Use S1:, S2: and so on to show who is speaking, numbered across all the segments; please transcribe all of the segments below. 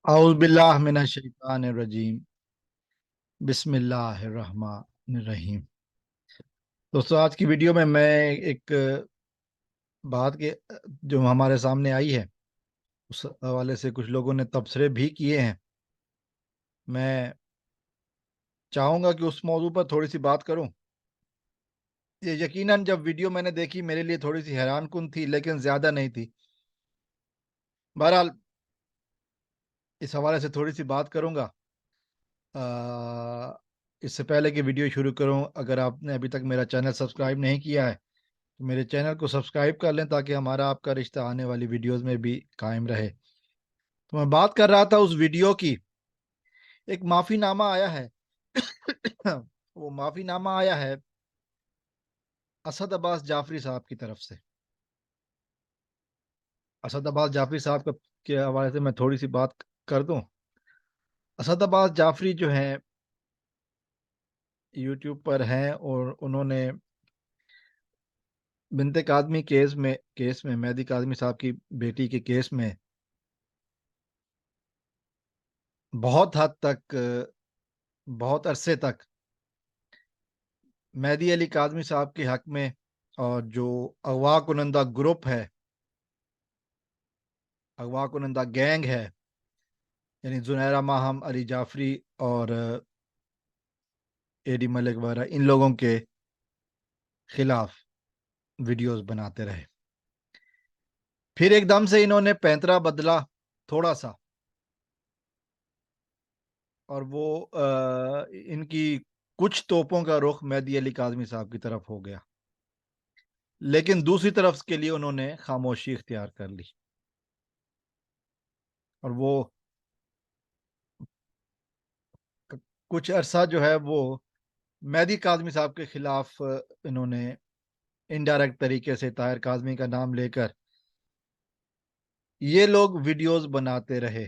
S1: اعوذ باللہ من الشیطان الرجیم، بسم اللہ الرحمن الرحیم۔ دوستو، آج کی ویڈیو میں ایک بات کے جو ہمارے سامنے آئی ہے اس حوالے سے کچھ لوگوں نے تبصرے بھی کیے ہیں۔ میں چاہوں گا کہ اس موضوع پر تھوڑی سی بات کروں۔ یہ یقیناً جب ویڈیو میں نے دیکھی میرے لیے تھوڑی سی حیران کن تھی، لیکن زیادہ نہیں تھی۔ بہرحال اس حوالے سے تھوڑی سی بات کروں گا۔ اس سے پہلے کہ ویڈیو شروع کروں، اگر آپ نے ابھی تک میرا چینل سبسکرائب نہیں کیا ہے تو میرے چینل کو سبسکرائب کر لیں تاکہ ہمارا آپ کا رشتہ آنے والی ویڈیوز میں بھی قائم رہے۔ تو میں بات کر رہا تھا اس ویڈیو کی۔ ایک معافی نامہ آیا ہے وہ معافی نامہ آیا ہے اسد عباس جعفری صاحب کی طرف سے۔ اسد عباس جعفری صاحب کے حوالے سے میں تھوڑی سی بات کر دوں۔ اسد عباس جعفری جو ہیں یوٹیوب پر ہیں، اور انہوں نے بنت کاظمی کیس میں مہدی کاظمی صاحب کی بیٹی کے کیس میں بہت حد تک، بہت عرصے تک مہدی علی کاظمی صاحب کے حق میں، اور جو اغوا کنندہ گروپ ہے، اغوا کنندہ گینگ ہے، یعنی زنیرہ ماہم، علی جعفری اور اے ڈی ملک وغیرہ، ان لوگوں کے خلاف ویڈیوز بناتے رہے۔ پھر ایک دم سے انہوں نے پینترا بدلا تھوڑا سا، اور وہ ان کی کچھ توپوں کا رخ مہدی علی کاظمی صاحب کی طرف ہو گیا، لیکن دوسری طرف کے لیے انہوں نے خاموشی اختیار کر لی، اور وہ کچھ عرصہ جو ہے وہ مہدی کاظمی صاحب کے خلاف انہوں نے انڈائریکٹ طریقے سے طاہر کاظمی کا نام لے کر یہ لوگ ویڈیوز بناتے رہے۔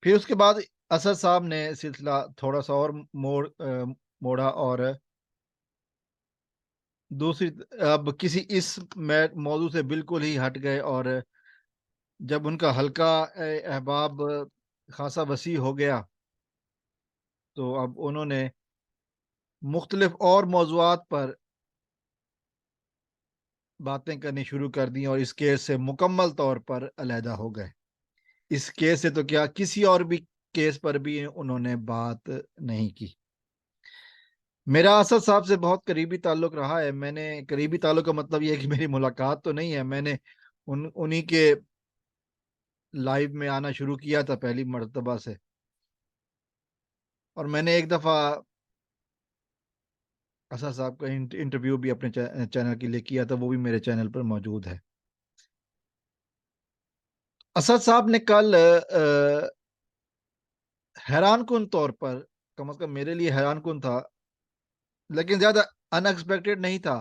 S1: پھر اس کے بعد اسد صاحب نے سلسلہ تھوڑا سا اور موڑا، اور دوسری اب کسی اس موضوع سے بالکل ہی ہٹ گئے، اور جب ان کا حلقہ احباب خاصا وسیع ہو گیا تو اب انہوں نے مختلف اور موضوعات پر باتیں کرنی شروع کر دی، اور اس کیس سے مکمل طور پر علیحدہ ہو گئے۔ اس کیس سے تو کیا، کسی اور بھی کیس پر بھی انہوں نے بات نہیں کی۔ میرا اسد صاحب سے بہت قریبی تعلق رہا ہے۔ میں نے قریبی تعلق کا مطلب یہ ہے کہ میری ملاقات تو نہیں ہے، میں نے انہی کے لائیو میں آنا شروع کیا تھا پہلی مرتبہ سے، اور میں نے ایک دفعہ اسد صاحب کا انٹرویو بھی اپنے چینل کے لیے کیا تھا، وہ بھی میرے چینل پر موجود ہے۔ اسد صاحب نے کل حیران کن طور پر، کم از کم میرے لیے حیران کن تھا لیکن زیادہ ان ایکسپیکٹڈ نہیں تھا،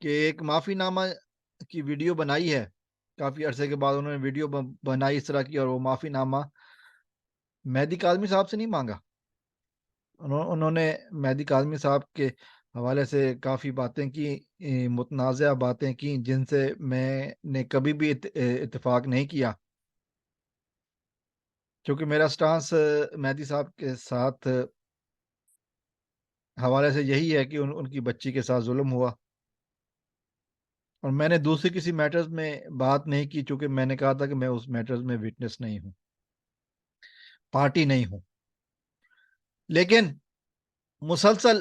S1: کہ ایک معافی نامہ کی ویڈیو بنائی ہے۔ کافی عرصے کے بعد انہوں نے ویڈیو بنائی اس طرح کی، اور وہ معافی نامہ مہدی کاظمی صاحب سے نہیں مانگا۔ انہوں نے مہدی کاظمی صاحب کے حوالے سے کافی باتیں کی، متنازعہ باتیں کی، جن سے میں نے کبھی بھی اتفاق نہیں کیا، کیونکہ میرا سٹانس مہدی صاحب کے ساتھ حوالے سے یہی ہے کہ ان کی بچی کے ساتھ ظلم ہوا، اور میں نے دوسری کسی میٹرز میں بات نہیں کی، چونکہ میں نے کہا تھا کہ میں اس میٹرز میں وٹنس نہیں ہوں، پارٹی نہیں ہوں۔ لیکن مسلسل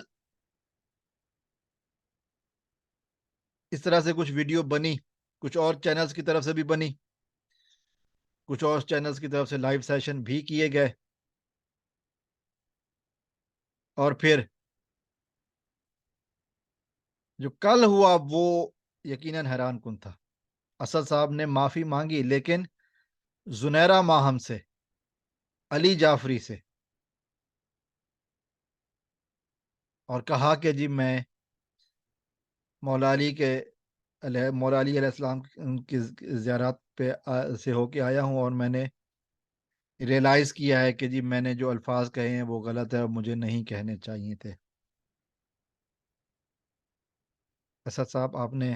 S1: اس طرح سے کچھ ویڈیو بنی، کچھ اور چینلز کی طرف سے بھی بنی، کچھ اور چینلز کی طرف سے لائیو سیشن بھی کیے گئے، اور پھر جو کل ہوا وہ یقیناً حیران کن تھا۔ اسد صاحب نے معافی مانگی، لیکن زنیرہ ماہم سے، علی جعفری سے، اور کہا کہ جی میں مولا علی علیہ السلام کی زیارت پہ سے ہو کے آیا ہوں، اور میں نے ریئلائز کیا ہے کہ جی میں نے جو الفاظ کہے ہیں وہ غلط ہے، اور مجھے نہیں کہنے چاہیے تھے۔ اسد صاحب، آپ نے